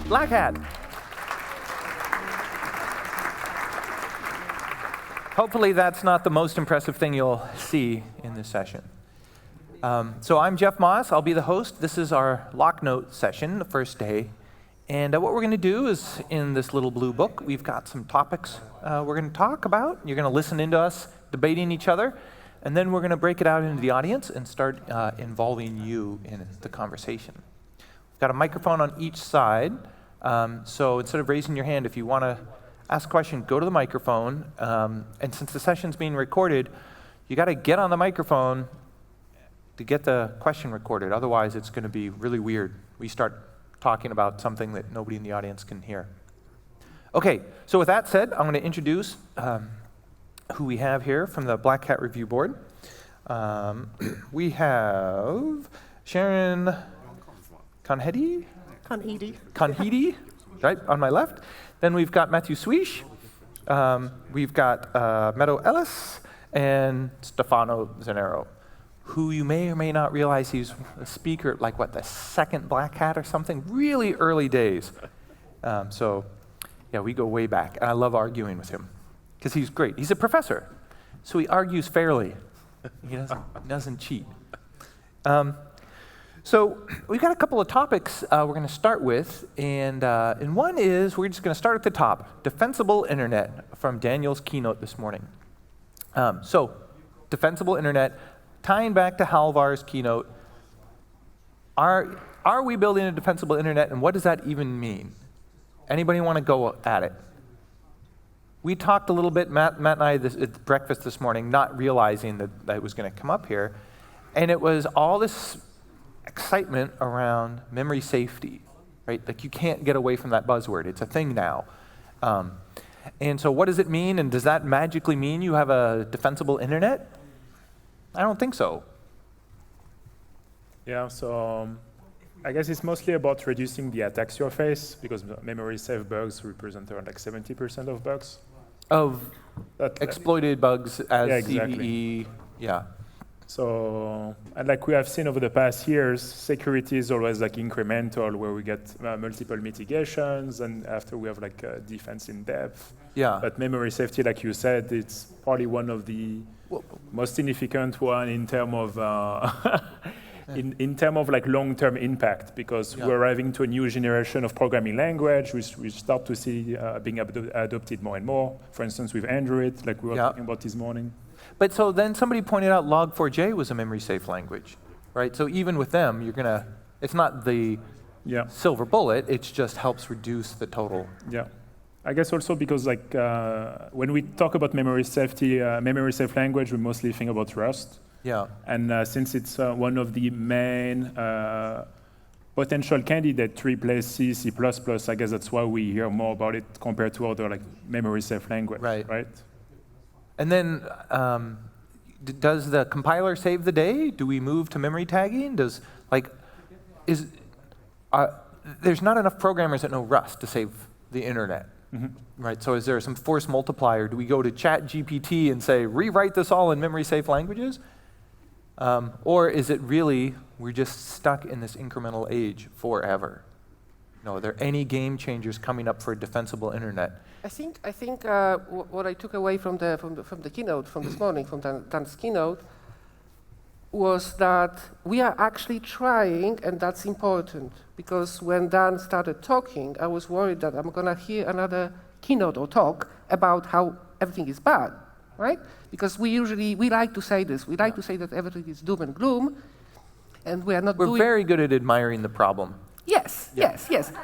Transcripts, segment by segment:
Black Hat. Hopefully that's not the most impressive thing you'll see in this session. So I'm Jeff Moss. I'll be the host. This is our Locknote session, the first day. And what we're going to do is, in this little blue book, we've got some topics we're going to talk about. You're going to listen into us debating each other. And then we're going to break it out into the audience and start involving you in the conversation. We've got a microphone on each side. So instead of raising your hand, if you want to ask a question, go to the microphone. And since the session's being recorded, you got to get on the microphone to get the question recorded. Otherwise, it's going to be really weird. We start talking about something that nobody in the audience can hear. Okay, so with that said, I'm going to introduce who we have here from the Black Hat Review Board. We have Sharon Conheady, right, on my left. Then we've got Matthew Suiche. We've got Meadow Ellis and Stefano Zanero, who you may or may not realize he's a speaker, like what, the second Black Hat or something? Really early days. So yeah, we go way back. And I love arguing with him because he's great. He's a professor, so he argues fairly. He doesn't cheat. So we've got a couple of topics we're going to start with. And one is, we're just going to start at the top, defensible internet, from Daniel's keynote this morning. So defensible internet, tying back to Halvar's keynote, are we building a defensible internet, and what does that even mean? Anybody want to go at it? We talked a little bit, Matt and I, at breakfast this morning, not realizing that it was going to come up here, and it was all this excitement around memory safety, right? Like, you can't get away from that buzzword. It's a thing now. And so what does it mean, and does that magically mean you have a defensible internet? I don't think so. Yeah, so I guess it's mostly about reducing the attack surface, because memory safe bugs represent around like 70% of bugs. Of exploited bugs as yeah, exactly. CVE, yeah. So, and like we have seen over the past years, security is always like incremental, where we get multiple mitigations, and after we have like defense in depth. Yeah. But memory safety, like you said, it's probably one of the most significant one in terms of in terms of like long-term impact, because we're arriving to a new generation of programming language, which we start to see being adopted more and more. For instance, with Android, like we were talking about this morning. But so then somebody pointed out Log4j was a memory-safe language, right? So even with them, you're gonna, it's not the silver bullet, it just helps reduce the total. Yeah. I guess also because like when we talk about memory safety, memory safe language, we mostly think about Rust. Yeah. And since it's one of the main potential candidate to replace C, C++, I guess that's why we hear more about it compared to other like memory safe language, right? And then does the compiler save the day? Do we move to memory tagging? Does there's not enough programmers that know Rust to save the internet. Right, so is there some force multiplier? Do we go to ChatGPT and say, rewrite this all in memory-safe languages? Or is it really, we're just stuck in this incremental age forever? Are there any game changers coming up for a defensible internet? I think what I took away from the keynote from this morning, from Dan's keynote, was that we are actually trying, and that's important, because when Dan started talking, I was worried that I'm going to hear another keynote or talk about how everything is bad, right? Because we like to say this. We like to say that everything is doom and gloom, and we are not doing... We're very good at admiring the problem. Yes.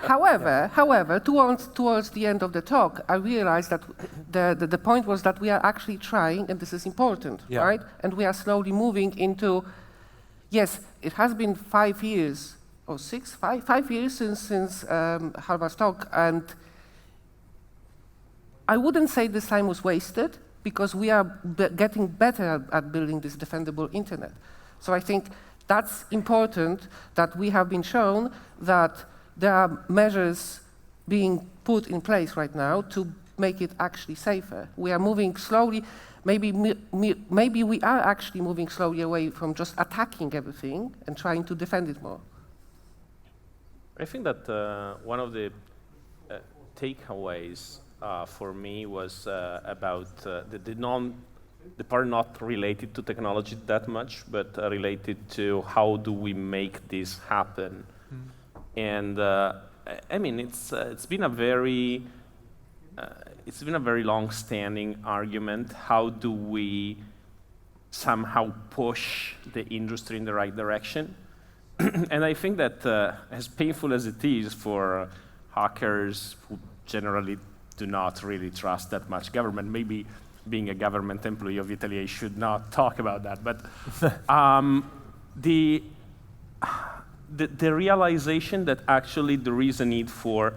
However, towards the end of the talk, I realized that the point was that we are actually trying, and this is important, right? And we are slowly moving into, yes, it has been 5 years or 5 years since Halvar's talk, and I wouldn't say this time was wasted, because we are getting better at building this defendable internet. So I think that's important, that we have been shown that there are measures being put in place right now to make it actually safer. We are moving slowly. Maybe we are actually moving slowly away from just attacking everything and trying to defend it more. I think that one of the takeaways for me was about the part not related to technology that much, but related to how do we make this happen. And I mean, it's been a very long-standing argument. How do we somehow push the industry in the right direction? And I think that as painful as it is for hackers who generally do not really trust that much government, maybe being a government employee of Italy, I should not talk about that. But the realization that actually there is a need for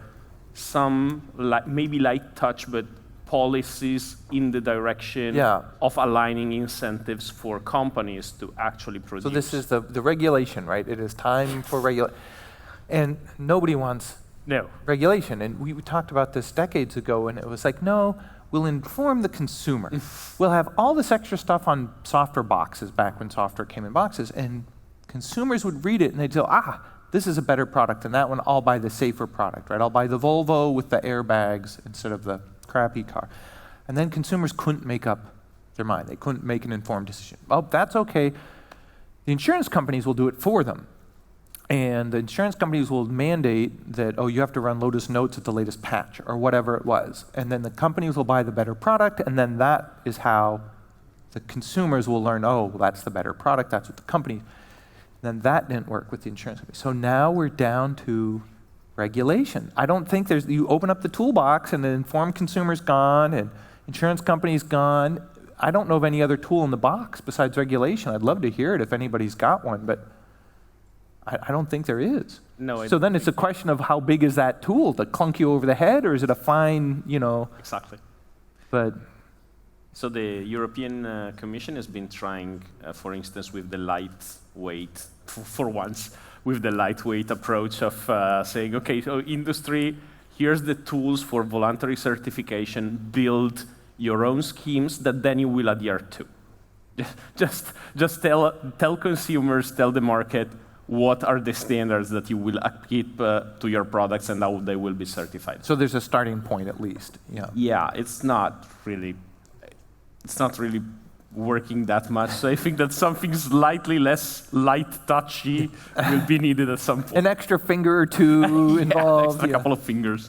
some maybe light touch, but policies in the direction of aligning incentives for companies to actually produce. So this is the regulation, right? It is time for regulation. And nobody wants regulation. And we talked about this decades ago, and it was like, no, we'll inform the consumer. We'll have all this extra stuff on software boxes back when software came in boxes, and consumers would read it and they'd say, this is a better product than that one. I'll buy the safer product, right? I'll buy the Volvo with the airbags instead of the crappy car. And then consumers couldn't make up their mind. They couldn't make an informed decision. Oh, that's okay. The insurance companies will do it for them. And the insurance companies will mandate that, you have to run Lotus Notes at the latest patch or whatever it was. And then the companies will buy the better product, and then that is how the consumers will learn, that's the better product, that's what the company. Then that didn't work with the insurance company. So now we're down to regulation. I don't think you open up the toolbox and the informed consumer's gone and insurance company's gone. I don't know of any other tool in the box besides regulation. I'd love to hear it if anybody's got one, but I don't think there is. No. So then it's a question of how big is that tool to clunk you over the head, or is it a fine, Exactly. But so the European Commission has been trying, for instance, with the lightweight, for once, with the lightweight approach of saying, okay, so industry, here's the tools for voluntary certification, build your own schemes that then you will adhere to. Just tell consumers, tell the market, what are the standards that you will keep to your products and how they will be certified. So there's a starting point at least. Yeah, it's not really working that much. So I think that something slightly less light touchy will be needed at some point. An extra finger or two involved. A couple of fingers.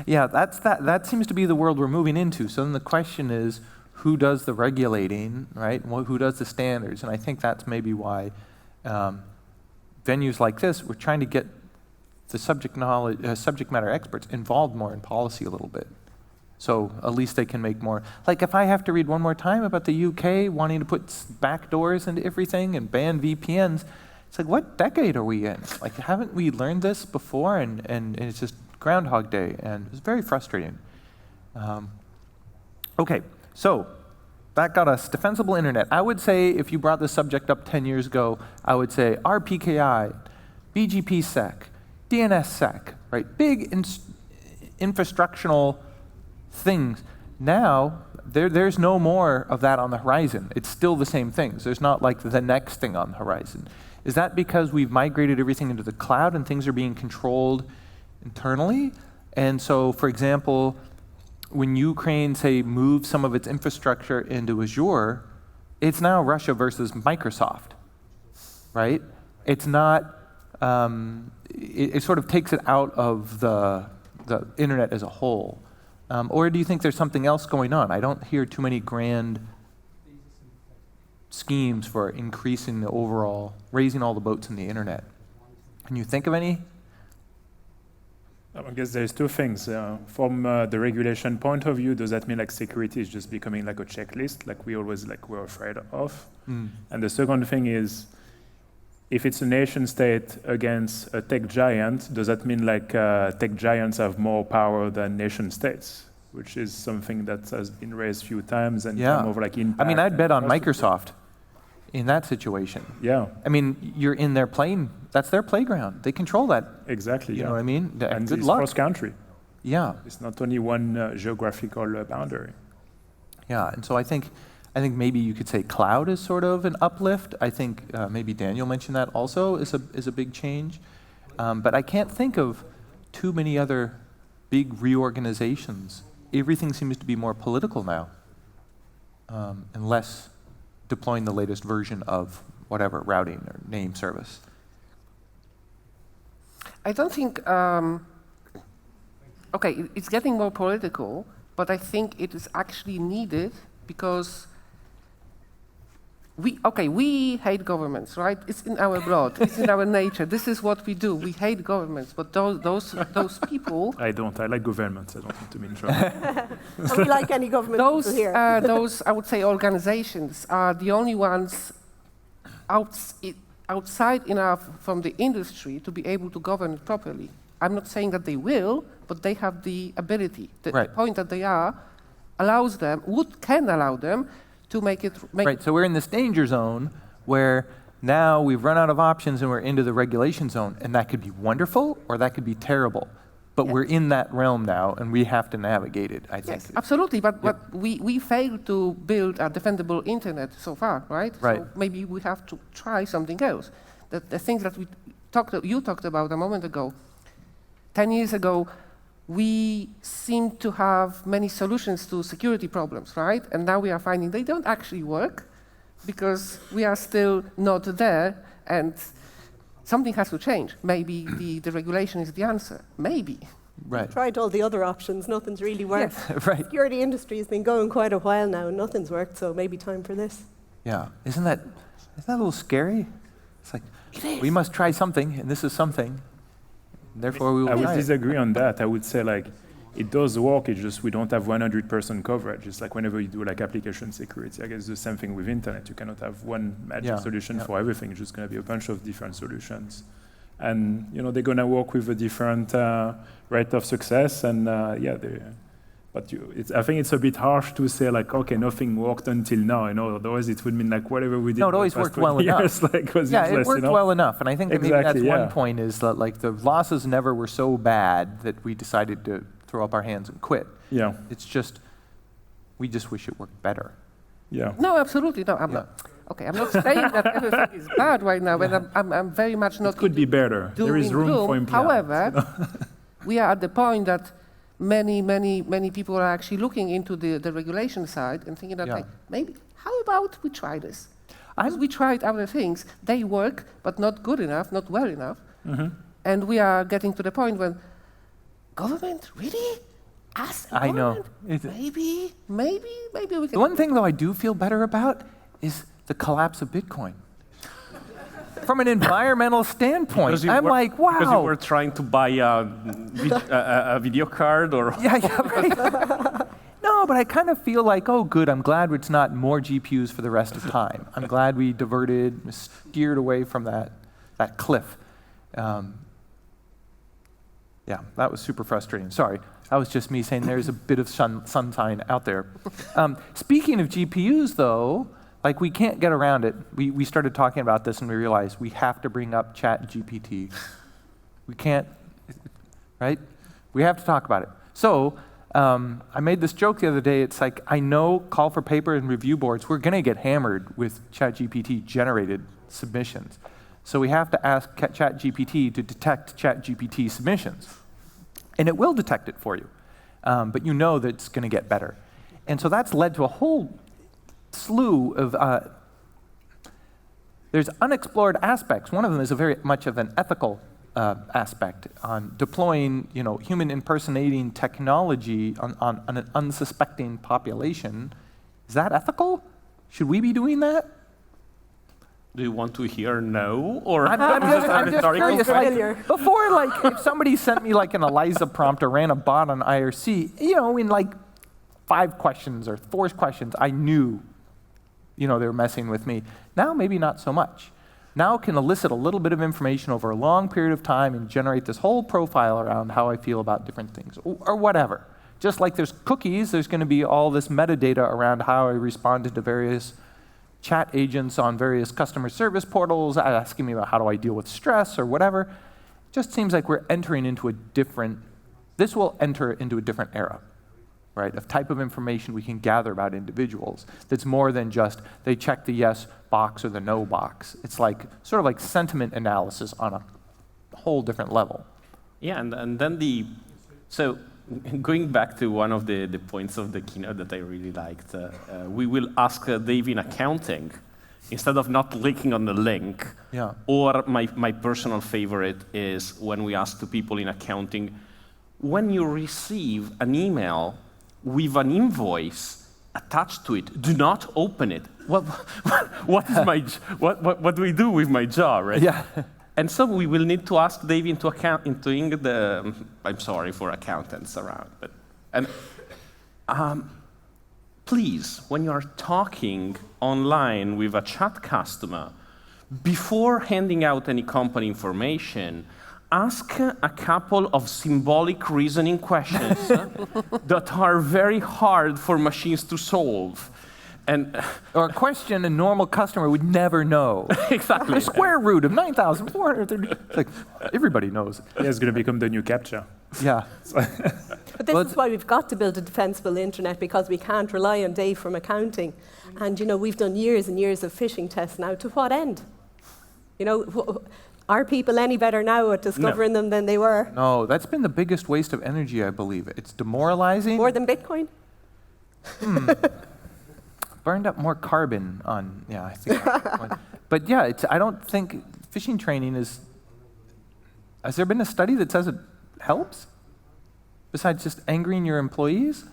That seems to be the world we're moving into. So then the question is, who does the regulating, right? Who does the standards? And I think that's maybe why venues like this, we're trying to get the subject matter experts involved more in policy a little bit. So at least they can make more. Like if I have to read one more time about the UK wanting to put backdoors into everything and ban VPNs, it's like, what decade are we in? Like, haven't we learned this before? And it's just Groundhog Day, and it's very frustrating. Okay. So that got us defensible internet. I would say if you brought this subject up 10 years ago, I would say RPKI, BGP-SEC, DNS-SEC, right? Big infrastructural things. Now, there's no more of that on the horizon. It's still the same things. There's not like the next thing on the horizon. Is that because we've migrated everything into the cloud and things are being controlled internally? And so, for example, when Ukraine, say, moves some of its infrastructure into Azure, it's now Russia versus Microsoft, right? It's not, it sort of takes it out of the internet as a whole. Or do you think there's something else going on? I don't hear too many grand schemes for increasing the overall, raising all the boats in the internet. Can you think of any? I guess there's two things. From the regulation point of view, does that mean like security is just becoming like a checklist, like we always were afraid of? And the second thing is, if it's a nation state against a tech giant, does that mean like tech giants have more power than nation states? Which is something that has been raised a few times and kind of like impact. I mean, I'd bet on Microsoft in that situation. Yeah. I mean, you're in their plane. That's their playground. They control that. Exactly. You know what I mean? And good it's luck. cross-country. Yeah. It's not only one geographical boundary. Yeah, and so I think maybe you could say cloud is sort of an uplift. I think maybe Daniel mentioned that also is a big change. But I can't think of too many other big reorganizations. Everything seems to be more political now, and less deploying the latest version of whatever, routing or name service. I don't think, okay, it's getting more political, but I think it is actually needed because we hate governments, right? It's in our blood, it's in our nature. This is what we do. We hate governments, but those people. I don't. I like governments. I don't want to be in trouble. And we like any government people here. Those, I would say, organizations are the only ones outside enough from the industry to be able to govern it properly. I'm not saying that they will, but they have the ability. The point that they are allows them, can allow them to make it. Right, so we're in this danger zone where now we've run out of options and we're into the regulation zone, and that could be wonderful or that could be terrible. But we're in that realm now, and we have to navigate it, I think. Yes, absolutely, but we failed to build a defensible internet so far, right? Right. So maybe we have to try something else. The things that you talked about a moment ago, 10 years ago, we seem to have many solutions to security problems, right? And now we are finding they don't actually work because we are still not there, and something has to change. Maybe the regulation is the answer. Maybe. Right. Tried all the other options. Nothing's really worked. Yes. Right. Security industry has been going quite a while now, and nothing's worked. So maybe time for this. Yeah. Isn't that a little scary? It's like we must try something, and this is something. Therefore, we will. I would try it. disagree on that. I would say like it does work. It's just we don't have 100% coverage. It's like whenever you do like application security, I guess the same thing with internet. You cannot have one magic solution for everything. It's just going to be a bunch of different solutions, and they're going to work with a different rate of success. And I think it's a bit harsh to say like, okay, nothing worked until now. Otherwise it would mean like whatever we did. No, it always worked well enough. Was yeah, useless, it worked well enough, and I think that maybe that's one point is that like the losses never were so bad that we decided to throw up our hands and quit. Yeah. It's just we just wish it worked better. Yeah. No, absolutely. No, I'm not. Okay, I'm not saying that everything is bad right now, and I'm very much not. It could be better. There is room for improvement. However, we are at the point that many people are actually looking into the regulation side and thinking that like, maybe, how about we try this? Because we tried other things. They work, but not good enough, not well enough. Mm-hmm. And we are getting to the point when government, really? Us? I know. Maybe we can. The one thing, though, I do feel better about is the collapse of Bitcoin. From an environmental standpoint, I'm like, wow. Because you were trying to buy a video card or... Yeah, right. No, but I kind of feel like, oh, good, I'm glad it's not more GPUs for the rest of time. I'm glad we steered away from that cliff. Yeah, that was super frustrating. Sorry, that was just me saying there's a bit of sunshine out there. Speaking of GPUs, though, like we can't get around it. We started talking about this and we realized we have to bring up ChatGPT. We can't, right? We have to talk about it. So I made this joke the other day. It's like, I know call for paper and review boards, we're going to get hammered with ChatGPT generated submissions. So we have to ask ChatGPT to detect ChatGPT submissions. And it will detect it for you. But you know that it's going to get better. And so that's led to a whole slew of, there's unexplored aspects. One of them is a very much of an ethical aspect on deploying, human impersonating technology on an unsuspecting population. Is that ethical? Should we be doing that? Do you want to hear no? Or I'm just curious. Like, before, if somebody sent me like an ELIZA prompt or ran a bot on IRC, in like 5 questions or 4 questions, I knew, they were messing with me. Now, maybe not so much. Now it can elicit a little bit of information over a long period of time and generate this whole profile around how I feel about different things, or whatever. Just like there's cookies, there's going to be all this metadata around how I responded to various chat agents on various customer service portals, asking me about how do I deal with stress or whatever. It just seems like we're entering into this will enter into a different era, right, of type of information we can gather about individuals that's more than just they check the yes box or the no box. It's like sort of like sentiment analysis on a whole different level. Yeah, and then so going back to one of the points of the keynote that I really liked, we will ask Dave in accounting, instead of not clicking on the link, or my personal favorite is when we ask the people in accounting, when you receive an email with an invoice attached to it, do not open it. What do we do with my jaw, right? Yeah. And so we will need to ask Dave into the, I'm sorry for accountants around, but, please, when you are talking online with a chat customer, before handing out any company information, ask a couple of symbolic reasoning questions that are very hard for machines to solve. Or a question a normal customer would never know. Exactly. The square root of 9,430. Like, everybody knows. Yeah, it's going to become the new CAPTCHA. Yeah. But this is why we've got to build a defensible internet, because we can't rely on Dave from accounting. And, we've done years and years of phishing tests now. To what end? Are people any better now at discovering them than they were? No, that's been the biggest waste of energy, I believe. It's demoralizing. More than Bitcoin? Burned up more carbon on, I think that's the point. But yeah, I don't think phishing training has there been a study that says it helps? Besides just angering your employees?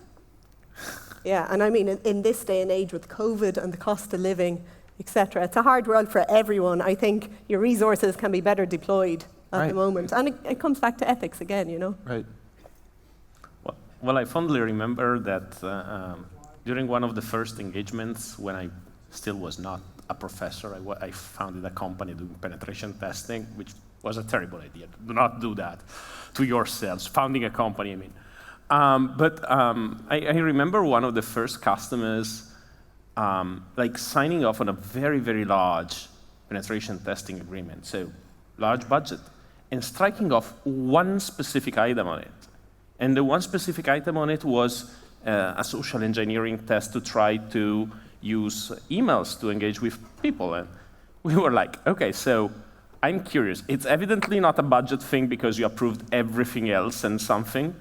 Yeah, and I mean, in this day and age with COVID and the cost of living, etc., it's a hard world for everyone. I think your resources can be better deployed at the moment. And it comes back to ethics again, Right. Well, I fondly remember that during one of the first engagements, when I still was not a professor, I founded a company doing penetration testing, which was a terrible idea. Do not do that to yourselves, founding a company, I mean. But I remember one of the first customers signing off on a very, very large penetration testing agreement, so large budget, and striking off one specific item on it. And the one specific item on it was a social engineering test to try to use emails to engage with people. And we were like, okay, so I'm curious. It's evidently not a budget thing because you approved everything else and something.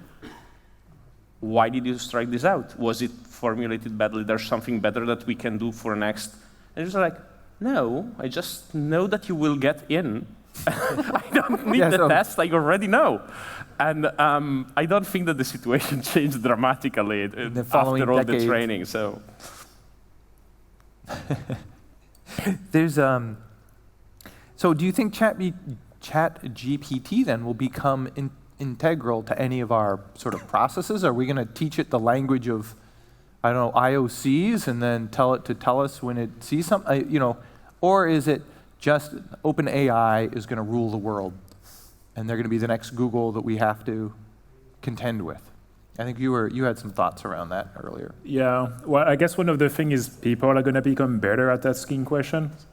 Why did you strike this out? Was it formulated badly? There's something better that we can do for next? And it was like, no, I just know that you will get in. I don't need the test, I already know. And I don't think that the situation changed dramatically after all the training. So there's so do you think ChatGPT then will become integral to any of our sort of processes? Are we going to teach it the language of, I don't know, IOCs and then tell it to tell us when it sees something, or is it just OpenAI is going to rule the world and they're going to be the next Google that we have to contend with? I think you had some thoughts around that earlier. Yeah, well, I guess one of the things is people are going to become better at asking questions.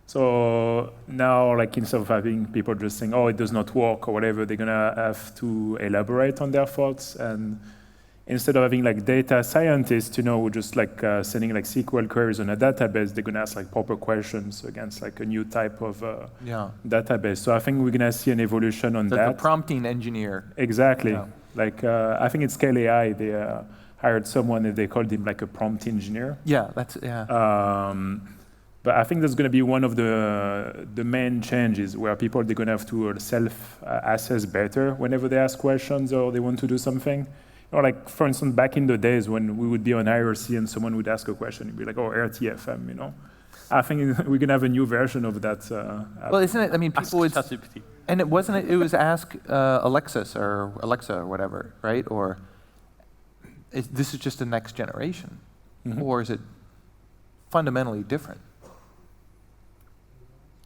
So now, instead of having people just saying, oh, it does not work or whatever, they're going to have to elaborate on their thoughts. And instead of having data scientists, who just sending SQL queries on a database, they're going to ask proper questions against a new type of database. So I think we're going to see an evolution on that. The prompting engineer. Exactly. Yeah. I think at Scale AI, they hired someone and they called him a prompt engineer. Yeah, but I think that's going to be one of the main changes where people, they're going to have to self-assess better whenever they ask questions or they want to do something. Or for instance, back in the days when we would be on IRC and someone would ask a question, it'd be like, oh, RTFM, I think we're going to have a new version of that. Well, isn't it? I mean, people would, and it wasn't. It was ask Alexa or whatever, right? Or this is just the next generation, or is it fundamentally different?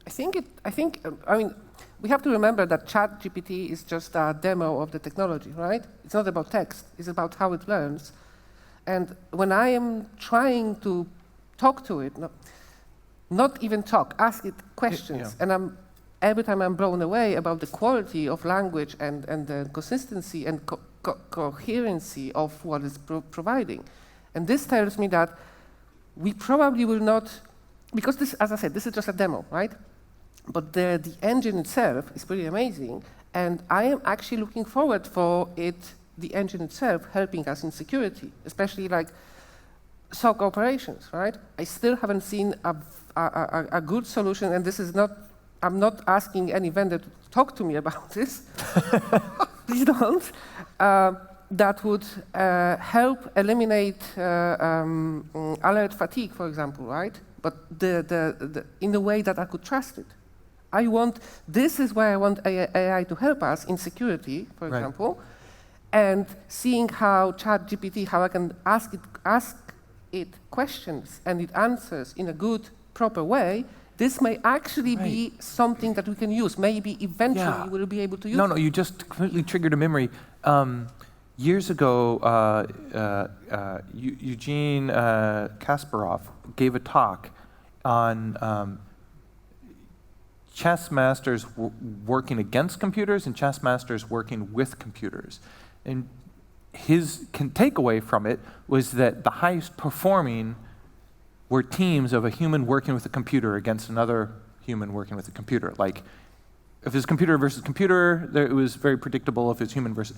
I mean, we have to remember that ChatGPT is just a demo of the technology, right? It's not about text. It's about how it learns. And when I am trying to talk to it, not even talk, ask it questions, and every time I'm blown away about the quality of language and the consistency and coherency of what it's providing. And this tells me that we probably will not, because this, as I said, this is just a demo, right? But the engine itself is pretty amazing, And I am actually looking forward for the engine itself, helping us in security, especially like SOC operations, right? I still haven't seen a good solution, and this is not, I'm not asking any vendor to talk to me about this. Please don't. That would help eliminate alert fatigue, for example, right? But in a way that I could trust it. This is where I want AI to help us in security, for example, and seeing how ChatGPT, how I can ask it questions and it answers in a good, proper way. This may actually be something that we can use. Maybe eventually we'll be able to use it. No, you just completely triggered a memory. Years ago, Eugene Kasparov gave a talk on chess masters working against computers and chess masters working with computers. And his takeaway from it was that the highest performing were teams of a human working with a computer against another human working with a computer. Like, if it's computer versus computer, it was very predictable. If it's human versus...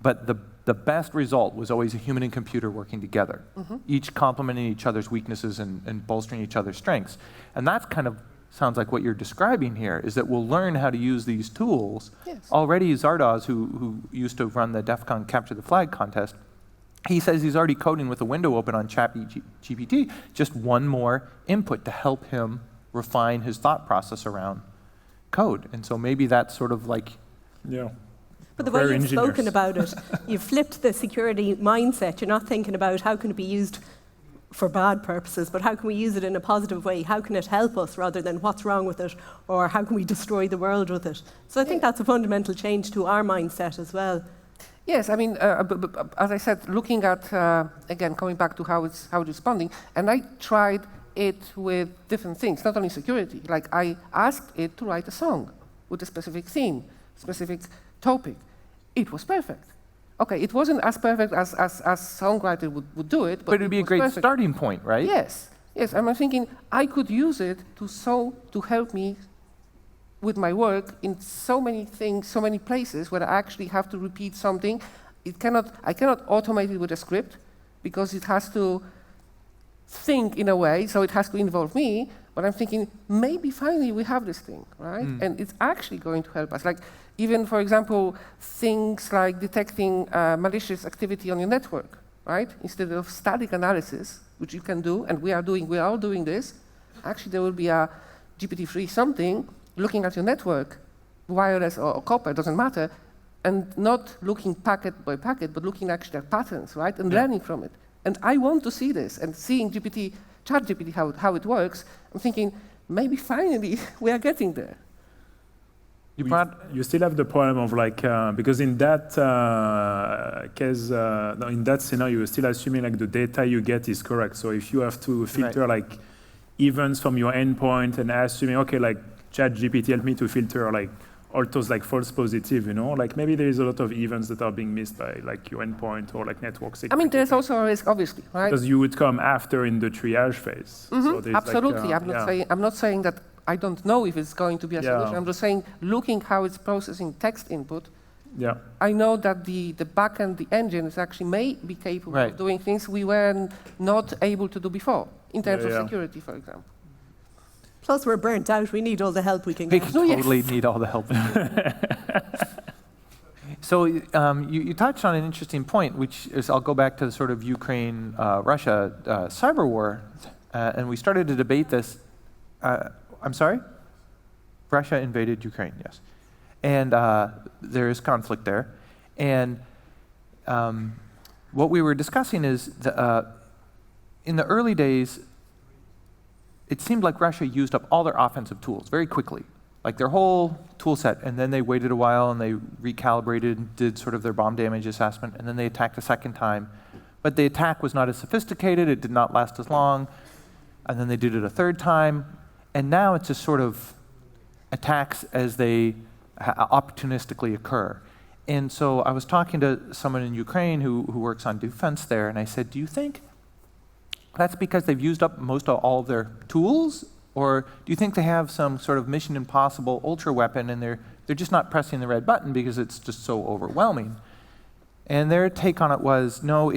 But the best result was always a human and computer working together, each complementing each other's weaknesses and bolstering each other's strengths. And that's kind of sounds like what you're describing here, is that we'll learn how to use these tools. Yes. Already Zardoz, who used to run the DEF CON Capture the Flag contest, he says he's already coding with a window open on ChatGPT, just one more input to help him refine his thought process around code. And so maybe that's sort of like... Yeah. But the way you've spoken about it, you've flipped the security mindset. You're not thinking about how can it be used for bad purposes, but how can we use it in a positive way? How can it help us rather than what's wrong with it, or how can we destroy the world with it? So I think that's a fundamental change to our mindset as well. Yes, I mean, as I said, looking at, again, coming back to how it's responding, and I tried it with different things, not only security. Like, I asked it to write a song with a specific theme, specific topic. It was perfect. Okay, it wasn't as perfect as songwriter would do it, but it would be a great starting point, right? Yes, yes. I'm thinking I could use it to help me with my work in so many things, so many places where I actually have to repeat something. I cannot automate it with a script because it has to think in a way, so it has to involve me. But I'm thinking maybe finally we have this thing, right? And it's actually going to help us. Like, even, for example, things like detecting malicious activity on your network, right? Instead of static analysis, which you can do, and we are all doing this, actually there will be a GPT-3 something looking at your network, wireless or copper, doesn't matter, and not looking packet by packet, but looking actually at patterns, right? And learning from it. And I want to see this, and seeing ChatGPT, how it works, I'm thinking, maybe finally we are getting there. You still have the problem of like, because in that case, in that scenario, you're still assuming like the data you get is correct. So if you have to filter like events from your endpoint and assuming, okay, like ChatGPT help me to filter like all those like false positive, you know, like maybe there is a lot of events that are being missed by like your endpoint or like network security. I mean, there's also a risk, obviously, right? Because you would come after in the triage phase. So absolutely. like, I'm not saying that I don't know if it's going to be a solution. I'm just saying, looking how it's processing text input, I know that the backend, the engine, is actually may be capable of doing things we were not able to do before, in terms of security, for example. Plus, we're burnt out. We need all the help we can get. We totally need all the help. So you touched on an interesting point, which is, I'll go back to the sort of Ukraine-Russia cyber war, and we started to debate this. I'm sorry? Russia invaded Ukraine, yes. And there is conflict there. And what we were discussing is, in the early days, it seemed like Russia used up all their offensive tools very quickly, like their whole tool set, and then they waited a while and they recalibrated and did sort of their bomb damage assessment, and then they attacked a second time. But the attack was not as sophisticated, it did not last as long, and then they did it a third time. And now it's just sort of attacks as they opportunistically occur. And so I was talking to someone in Ukraine who works on defense there, and I said, do you think that's because they've used up most of all of their tools? Or do you think they have some sort of Mission Impossible ultra weapon and they're They're just not pressing the red button because it's just so overwhelming. And their take on it was, no,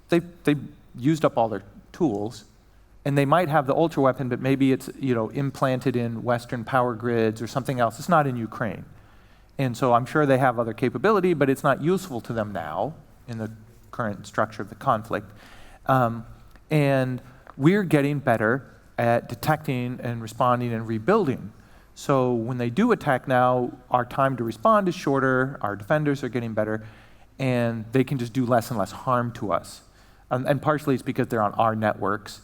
they used up all their tools, and they might have the ultra weapon, but maybe it's implanted in Western power grids or something else. It's not in Ukraine. And so I'm sure they have other capability, but it's not useful to them now in the current structure of the conflict. And we're getting better at detecting and responding and rebuilding. So when they do attack now, our time to respond is shorter, our defenders are getting better, and they can just do less and less harm to us. And partially it's because they're on our networks.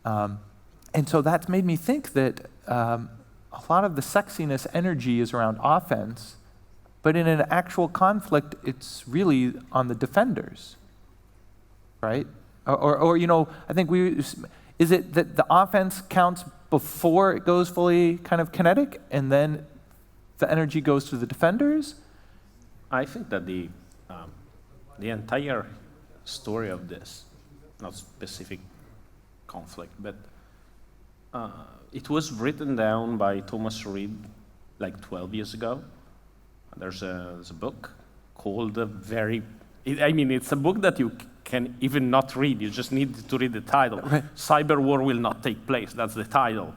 And so that's made me think that a lot of the sexiness energy is around offense, but in an actual conflict, it's really on the defenders, right? Or I think is it that the offense counts before it goes fully kind of kinetic, and then the energy goes to the defenders? I think that the entire story of this, not specific conflict, but it was written down by Thomas Reed like 12 years ago. There's a book called it's a book that you can even not read. You just need to read the title. Right. Cyber War Will Not Take Place. That's the title.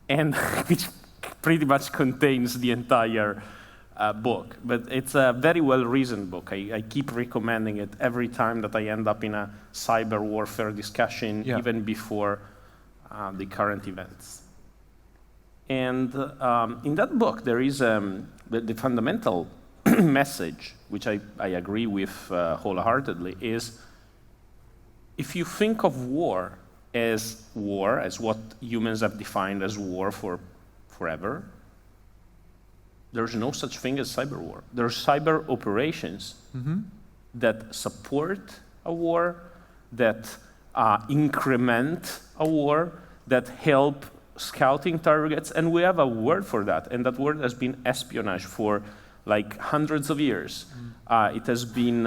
And which pretty much contains the entire book. But it's a very well-reasoned book. I keep recommending it every time that I end up in a cyber warfare discussion, even before the current events. And in that book, there is the fundamental message, which I agree with wholeheartedly, is if you think of war, as what humans have defined as war for forever, there's no such thing as cyber war. There are cyber operations that support a war, that increment a war, that help scouting targets, and we have a word for that, and that word has been espionage for like hundreds of years. It has been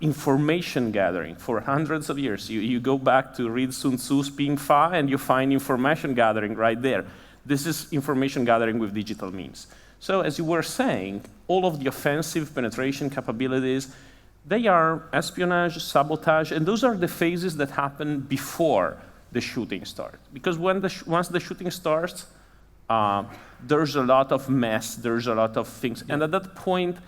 information gathering for hundreds of years. You go back to read Sun Tzu's Ping Fa, and you find information gathering right there. This is information gathering with digital means. So as you were saying, all of the offensive penetration capabilities, they are espionage, sabotage, and those are the phases that happen before the shooting starts. Because once the shooting starts, there's a lot of mess, there's a lot of things. And at that point,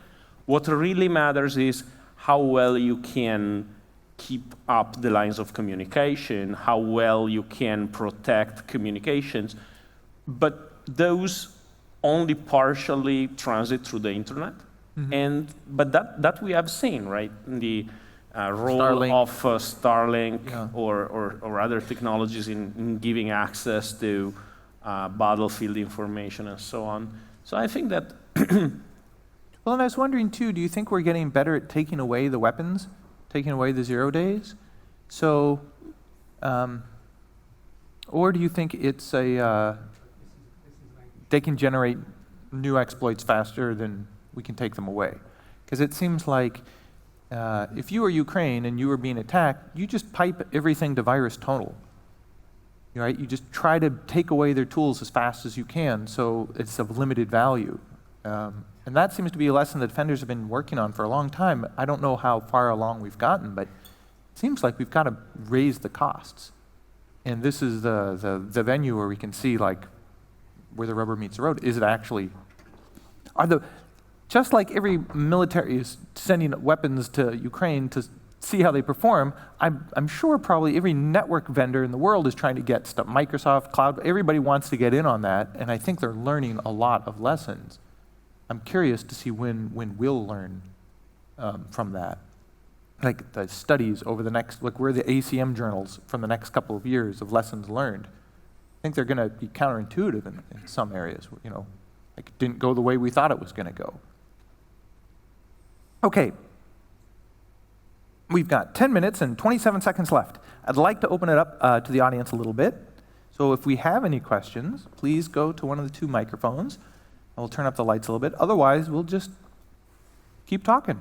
what really matters is how well you can keep up the lines of communication, how well you can protect communications. But those only partially transit through the internet. But that we have seen, right? The role Starlink. of Starlink or other technologies in giving access to battlefield information and so on. So I think that... Well, and I was wondering too, do you think we're getting better at taking away the weapons, taking away the 0 days? So, or do you think it's they can generate new exploits faster than we can take them away? Because it seems like if you were Ukraine and you were being attacked, you just pipe everything to virus total. Right? You just try to take away their tools as fast as you can, so it's of limited value. And that seems to be a lesson that defenders have been working on for a long time. I don't know how far along we've gotten, but it seems like we've got to raise the costs. And this is the venue where we can see like where the rubber meets the road. Is it actually, just like every military is sending weapons to Ukraine to see how they perform, I'm sure probably every network vendor in the world is trying to get stuff. Microsoft, cloud, everybody wants to get in on that, and I think they're learning a lot of lessons. I'm curious to see when we'll learn from that. Like the studies over the next, like where the ACM journals from the next couple of years of lessons learned. I think they're going to be counterintuitive in some areas, like it didn't go the way we thought it was going to go. Okay. We've got 10 minutes and 27 seconds left. I'd like to open it up to the audience a little bit. So if we have any questions, please go to one of the 2 microphones. We'll turn up the lights a little bit. Otherwise, we'll just keep talking.